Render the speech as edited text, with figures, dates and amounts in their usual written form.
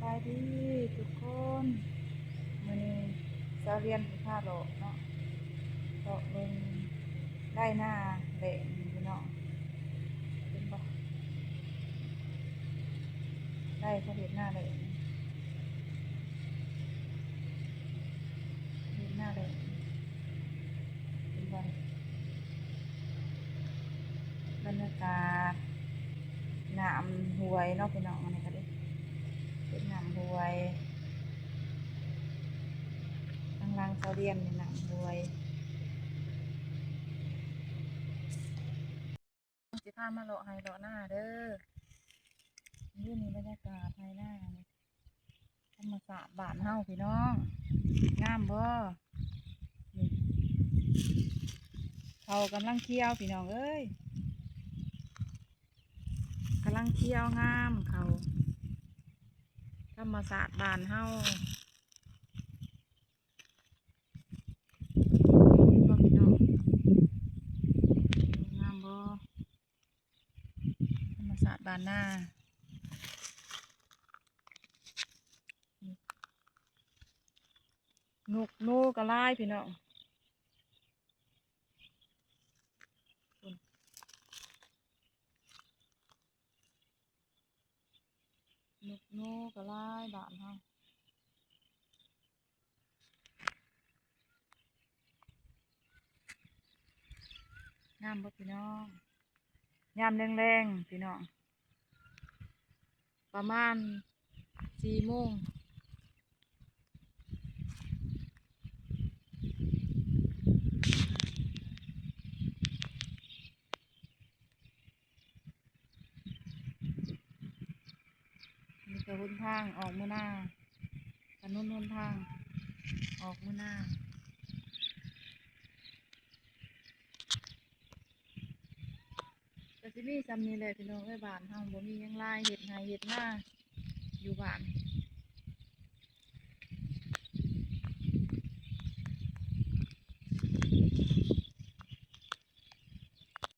ายดีทุกคนมื้อนี้สาวเรียนสิพาเลาะเนาะเลาะเบิ่งได้หน้าแหล่พี่น้องเป็นบ่ได้เขาเฮ็ดหน้าแหล่เฮ็ดหน้าแหล่เป็นบ่บรรยากาศน้ำห้วยเนาะพี่น้องอันนี้ก็ได้เป็นน้ำห้วยทางหลังสาวเรียนเป็นน้ำห้วยสิพามาเลาะให้เลาะหน้าเด้ออยู่นี่บรรยากาศไทยหน้านี่ธรรมศาสตร์บ้านเฮาพี่น้องงามบ่นี่เขากำลังเคี่ยวพี่น้องเอ้ยกำลังเคี่ยวงามเขาธรรมศาสตร์บ้านเฮาเห็นบ่พี่น้องงามบ่ธรรมศาสตร์บ้านหน้านกนูกระไล่พี่น้องนกนูกระไล่บ้านเฮางามบ่พี่น้องยามแรงๆพี่น้องประมาณ4 โมงมีแต่หนทางออกมื้อหน้าถนนหนทางออกมื้อหน้าแต่สิมีซ้ำนี้แหละพี่น้องเอ้ยบ้านเฮาบ่มีหยังหลายเฮ็ดไร่เฮ็ดนาอยู่บ้าน